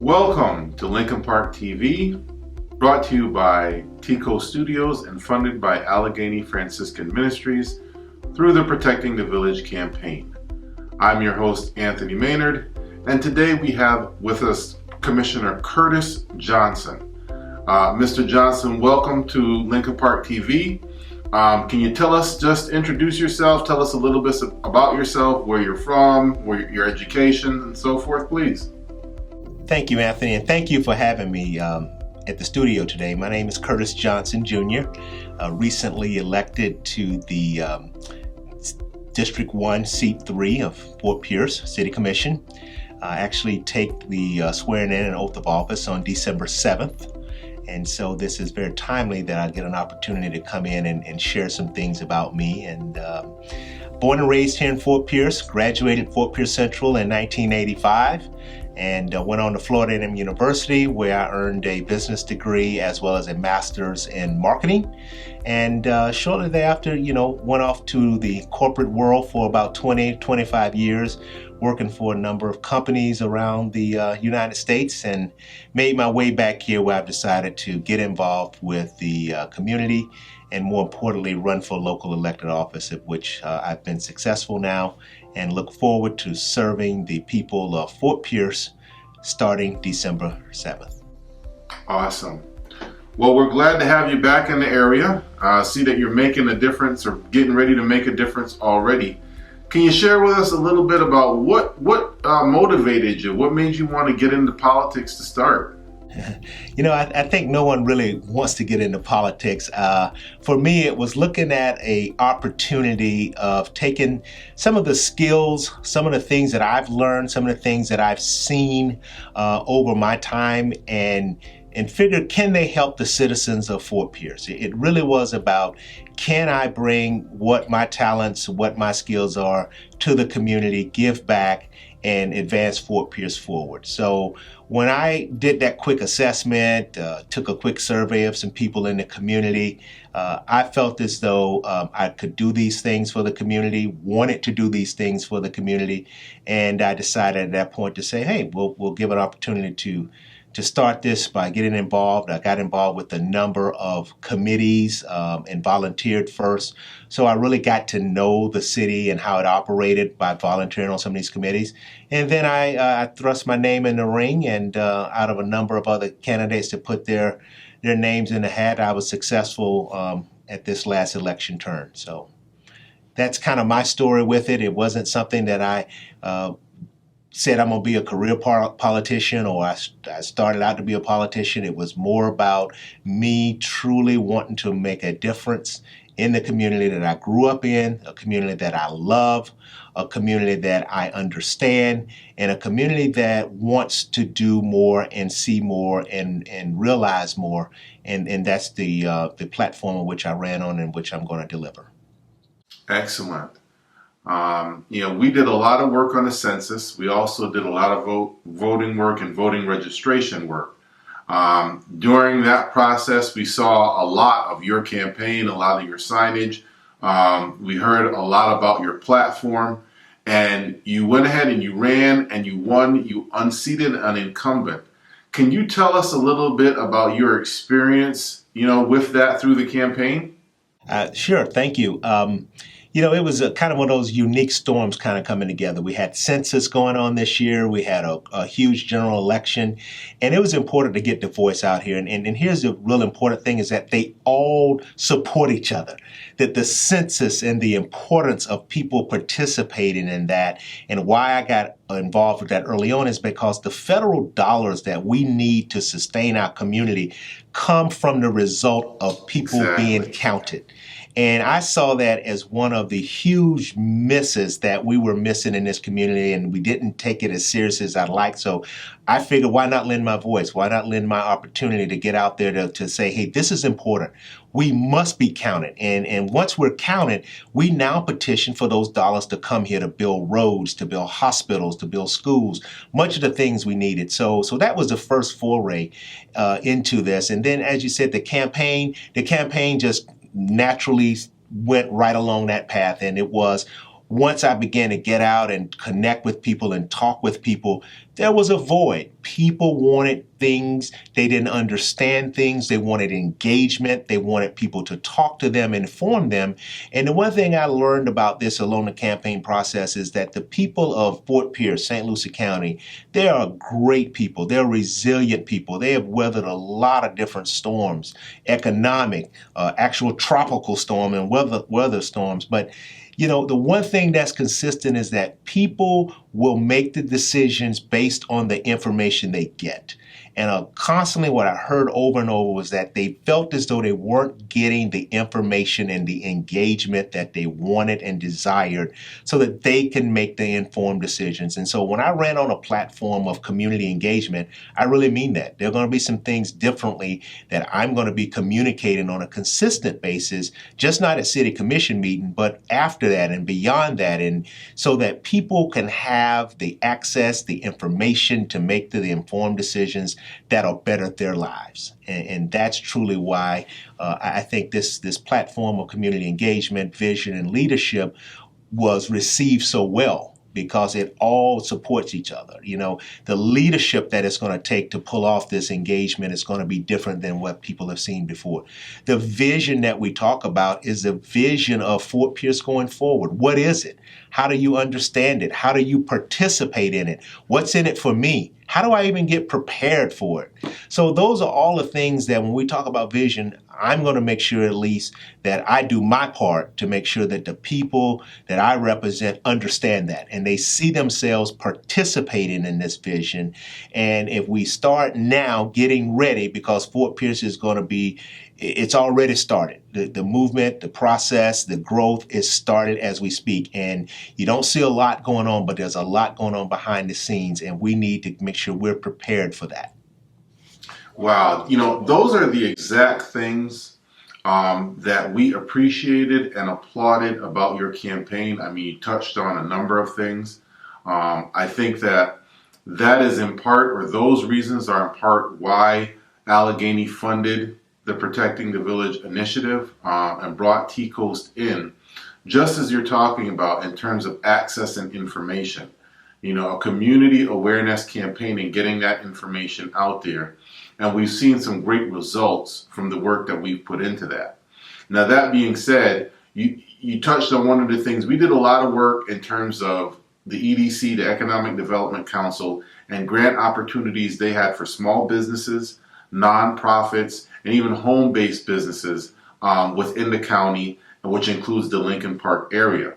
Welcome to Lincoln Park TV, brought to you by Tico Studios and funded by Allegheny Franciscan Ministries through the Protecting the Village campaign. I'm your host, Anthony Maynard, and today we have with us Commissioner Curtis Johnson. Mr. Johnson, welcome to Lincoln Park TV. Can you introduce yourself, tell us a little bit about yourself, where you're from, your education, and so forth, please. Thank you, Anthony, and thank you for having me at the studio today. My name is Curtis Johnson, Jr., recently elected to the District 1, Seat 3 of Fort Pierce City Commission. I actually take the swearing in and oath of office on December 7th. And so this is very timely that I get an opportunity to come in and share some things about me. And born and raised here in Fort Pierce, graduated Fort Pierce Central in 1985. And went on to Florida A&M University, where I earned a business degree as well as a master's in marketing. And shortly thereafter, went off to the corporate world for about 25 years, working for a number of companies around the United States, and made my way back here where I've decided to get involved with the community and, more importantly, run for local elected office, at which I've been successful now, and look forward to serving the people of Fort Pierce starting December 7th. Awesome. Well, we're glad to have you back in the area. See that you're making a difference or getting ready to make a difference already. Can you share with us a little bit about what motivated you? What made you want to get into politics to start? I think no one really wants to get into politics. For me, it was looking at an opportunity of taking some of the skills, some of the things that I've learned, some of the things that I've seen over my time, and figure, can they help the citizens of Fort Pierce? It really was about, can I bring what my talents, what my skills are to the community, give back, and advance Fort Pierce forward. So when I did that quick assessment, took a quick survey of some people in the community, I felt as though I could do these things for the community, wanted to do these things for the community, and I decided at that point to say, hey, we'll give an opportunity to start this by getting involved. I got involved with a number of committees and volunteered first. So I really got to know the city and how it operated by volunteering on some of these committees. And then I thrust my name in the ring, and out of a number of other candidates that put their names in the hat, I was successful at this last election turn. So that's kind of my story with it. It wasn't something that I said I'm going to be a career politician, or I started out to be a politician. It was more about me truly wanting to make a difference in the community that I grew up in, a community that I love, a community that I understand, and a community that wants to do more and see more and realize more. And that's the platform on which I ran on and which I'm going to deliver. Excellent. We did a lot of work on the census. We also did a lot of voting work and voting registration work. During that process, we saw a lot of your campaign, a lot of your signage. We heard a lot about your platform, and you went ahead and you ran and you won. You unseated an incumbent. Can you tell us a little bit about your experience, with that through the campaign? Sure. Thank you. It was kind of one of those unique storms kind of coming together. We had census going on this year. We had a huge general election, and it was important to get the voice out here. And here's the real important thing, is that they all support each other, that the census and the importance of people participating in that, and why I got involved with that early on is because the federal dollars that we need to sustain our community come from the result of people being counted. And I saw that as one of the huge misses that we were missing in this community, and we didn't take it as serious as I'd like. So I figured, why not lend my voice? Why not lend my opportunity to get out there to say, hey, this is important. We must be counted. And once we're counted, we now petition for those dollars to come here to build roads, to build hospitals, to build schools, much of the things we needed. So that was the first foray into this. And then, as you said, the campaign just naturally went right along that path. And it was, once I began to get out and connect with people and talk with people, there was a void. People wanted things. They didn't understand things. They wanted engagement. They wanted people to talk to them, inform them. And the one thing I learned about this along the campaign process is that the people of Fort Pierce, St. Lucie County, they are great people. They're resilient people. They have weathered a lot of different storms, economic, actual tropical storm and weather storms. But you know, the one thing that's consistent is that people will make the decisions based on the information they get. And constantly what I heard over and over was that they felt as though they weren't getting the information and the engagement that they wanted and desired so that they can make the informed decisions. And so when I ran on a platform of community engagement, I really mean that. There are going to be some things differently that I'm going to be communicating on a consistent basis, just not at city commission meeting, but after that and beyond that, and so that people can have the access, the information to make the informed decisions that'll better their lives. And that's truly why I think this platform of community engagement, vision, and leadership was received so well, because it all supports each other. You know, the leadership that it's going to take to pull off this engagement is going to be different than what people have seen before. The vision that we talk about is the vision of Fort Pierce going forward. What is it? How do you understand it? How do you participate in it? What's in it for me? How do I even get prepared for it? So those are all the things that when we talk about vision, I'm going to make sure at least that I do my part to make sure that the people that I represent understand that and they see themselves participating in this vision. And if we start now getting ready, because Fort Pierce is going to be, it's already started. The movement, the process, the growth is started as we speak. And you don't see a lot going on, but there's a lot going on behind the scenes, and we need to make sure we're prepared for that. Wow. You know, those are the exact things that we appreciated and applauded about your campaign. I mean, you touched on a number of things. I think that is in part, or those reasons are in part, why Allegheny funded the Protecting the Village initiative and brought T-Coast in, just as you're talking about in terms of access and information. You know, a community awareness campaign and getting that information out there. And we've seen some great results from the work that we've put into that. Now, that being said, you touched on one of the things. We did a lot of work in terms of the EDC, the Economic Development Council, and grant opportunities they had for small businesses, nonprofits, and even home-based businesses within the county, which includes the Lincoln Park area.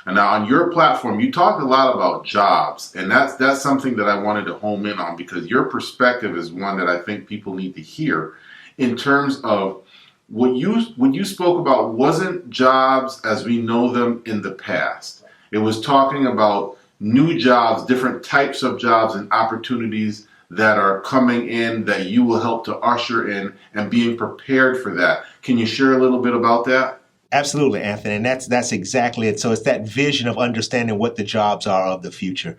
And now on your platform, you talked a lot about jobs, and that's something that I wanted to home in on, because your perspective is one that I think people need to hear in terms of what you spoke about wasn't jobs as we know them in the past. It was talking about new jobs, different types of jobs and opportunities that are coming in that you will help to usher in, and being prepared for that. Can you share a little bit about that? Absolutely, Anthony, and that's exactly it. So it's that vision of understanding what the jobs are of the future.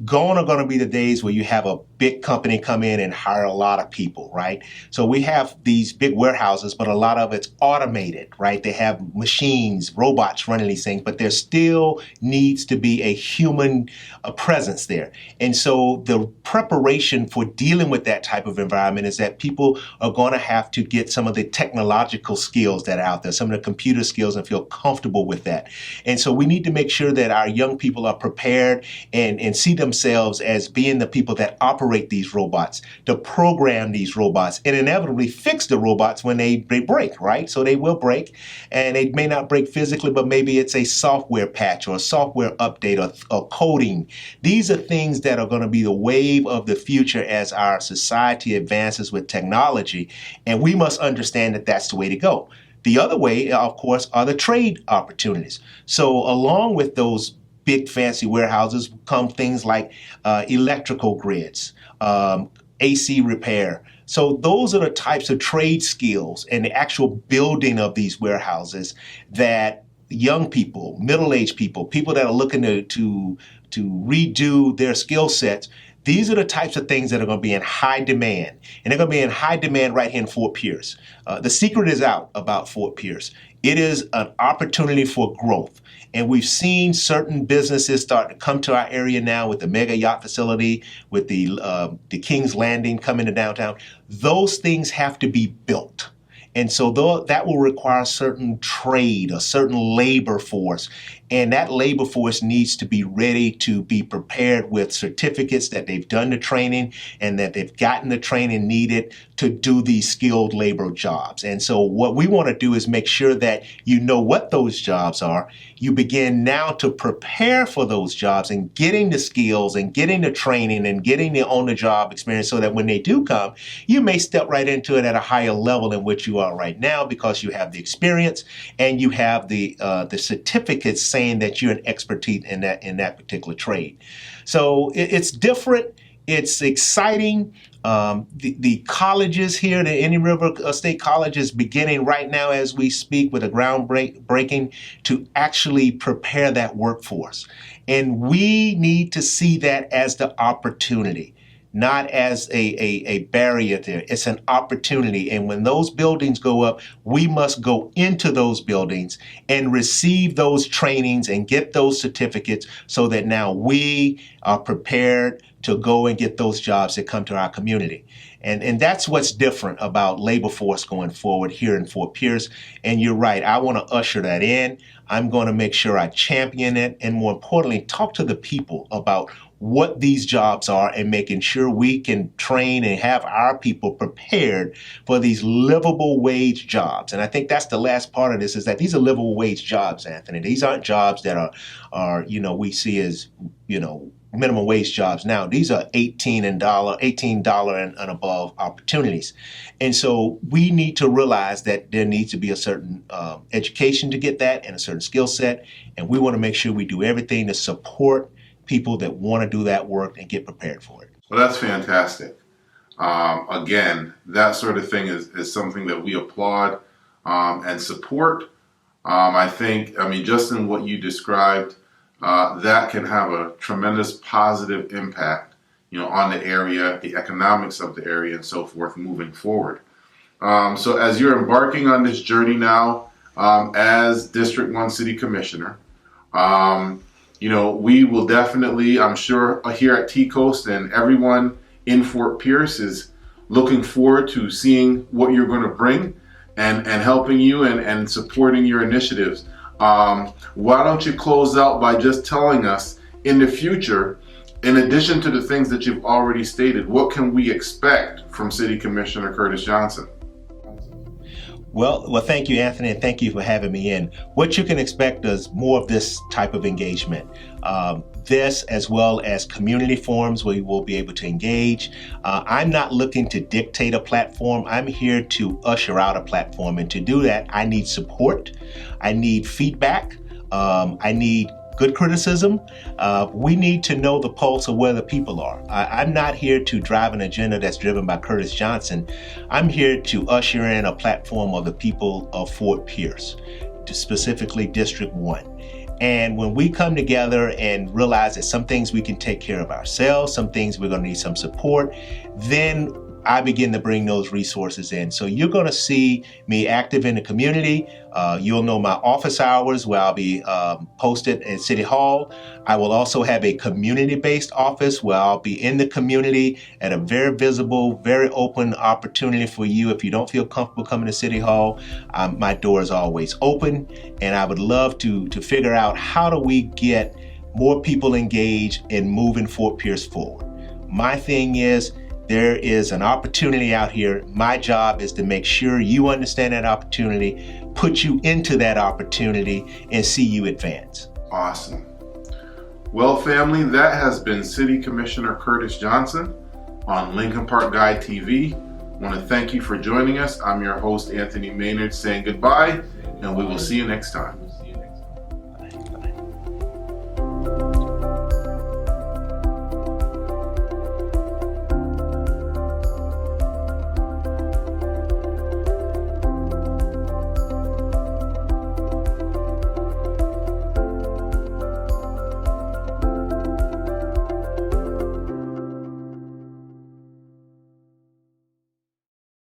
Gone are going to be the days where you have a big company come in and hire a lot of people, right? So we have these big warehouses, but a lot of it's automated, right? They have machines, robots running these things, but there still needs to be a human presence there. And so the preparation for dealing with that type of environment is that people are going to have to get some of the technological skills that are out there, some of the computer skills, and feel comfortable with that. And so we need to make sure that our young people are prepared and see themselves as being the people that operate these robots, to program these robots, and inevitably fix the robots when they break, right? So they will break, and they may not break physically, but maybe it's a software patch or a software update or coding. These are things that are going to be the wave of the future as our society advances with technology, and we must understand that that's the way to go. The other way, of course, are the trade opportunities. So along with those big fancy warehouses come things like electrical grids, AC repair. So those are the types of trade skills and the actual building of these warehouses that young people, middle-aged people, people that are looking to redo their skill sets, these are the types of things that are going to be in high demand. And they're going to be in high demand right here in Fort Pierce. The secret is out about Fort Pierce. It is an opportunity for growth. And we've seen certain businesses start to come to our area now with the mega yacht facility, with the King's Landing coming to downtown. Those things have to be built. And so that will require certain trade, a certain labor force. And that labor force needs to be ready to be prepared with certificates that they've done the training and that they've gotten the training needed to do these skilled labor jobs. And so what we want to do is make sure that you know what those jobs are. You begin now to prepare for those jobs and getting the skills and getting the training and getting the on-the-job experience so that when they do come, you may step right into it at a higher level in which you are right now because you have the experience and you have the certificates saying that you're an expertise in that particular trade. So it's different. It's exciting. The colleges here, the Indian River State College, is beginning right now as we speak with a groundbreaking to actually prepare that workforce. And we need to see that as the opportunity, not as a barrier there. It's an opportunity. And when those buildings go up, we must go into those buildings and receive those trainings and get those certificates so that now we are prepared to go and get those jobs that come to our community. And that's what's different about labor force going forward here in Fort Pierce. And you're right, I want to usher that in. I'm going to make sure I champion it and, more importantly, talk to the people about what these jobs are and making sure we can train and have our people prepared for these livable wage jobs. And I think that's the last part of this, is that these are livable wage jobs, Anthony. These aren't jobs that are we see as, minimum wage jobs now. These are $18 and above opportunities. And so we need to realize that there needs to be a certain education to get that and a certain skill set. And we want to make sure we do everything to support people that want to do that work and get prepared for it. Well, that's fantastic. Again, that sort of thing is something that we applaud and support. I think, just in what you described, that can have a tremendous positive impact, on the area, the economics of the area, and so forth moving forward. So as you're embarking on this journey now, as District 1 City Commissioner, we will definitely, I'm sure, here at T-Coast and everyone in Fort Pierce is looking forward to seeing what you're going to bring and helping you and supporting your initiatives. Why don't you close out by just telling us, in the future, in addition to the things that you've already stated, what can we expect from City Commissioner Curtis Johnson? Well, thank you, Anthony, and thank you for having me in. What you can expect is more of this type of engagement. This, as well as community forums where you will be able to engage. I'm not looking to dictate a platform. I'm here to usher out a platform. And to do that, I need support. I need feedback. I need good criticism. We need to know the pulse of where the people are. I'm not here to drive an agenda that's driven by Curtis Johnson. I'm here to usher in a platform of the people of Fort Pierce, specifically District 1. And when we come together and realize that some things we can take care of ourselves, some things we're going to need some support, then I begin to bring those resources in. So you're going to see me active in the community. You'll know my office hours where I'll be posted in City Hall. I will also have a community-based office where I'll be in the community at a very visible, very open opportunity for you. If you don't feel comfortable coming to City Hall, my door is always open. And I would love to figure out how do we get more people engaged in moving Fort Pierce forward. My thing is, there is an opportunity out here. My job is to make sure you understand that opportunity, put you into that opportunity, and see you advance. Awesome. Well, family, that has been City Commissioner Curtis Johnson on Lincoln Park Guide TV. I want to thank you for joining us. I'm your host, Anthony Maynard, saying goodbye, and we will see you next time.